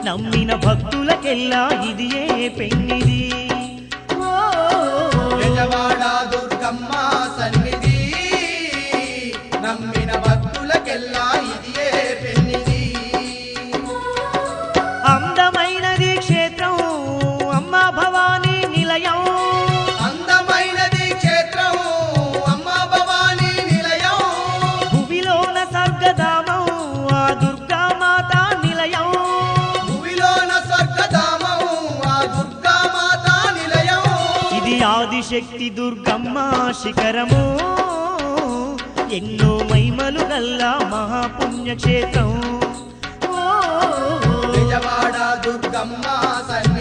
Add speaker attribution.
Speaker 1: నమ్మిన భక్తులకెల్లా ఇదియే పెన్నిది
Speaker 2: బెజవాడ దుర్గమ్మ సన్నిధి నమ్మిన భక్తులకెల్లా ఇదియే పెన్నిది
Speaker 1: అందమైనది క్షేత్రం అమ్మ భవానీ నిలయం
Speaker 2: అందమైనది క్షేత్రం అమ్మ భవానీ నిలయం
Speaker 1: భువిలోన స్వర్గధామం ఆ దుర్గామాత నిలయం
Speaker 2: భువిలోన స్వర్గధామం ఆ దుర్గామాత నిలయం
Speaker 1: ఇది ఆదిశక్తి దుర్గమ్మ శిఖరము ఎన్నో మహిమలు గల్లా మహాపుణ్యక్షేత్రం
Speaker 2: బెజవాడ దుర్గమ్మ సన్నిధి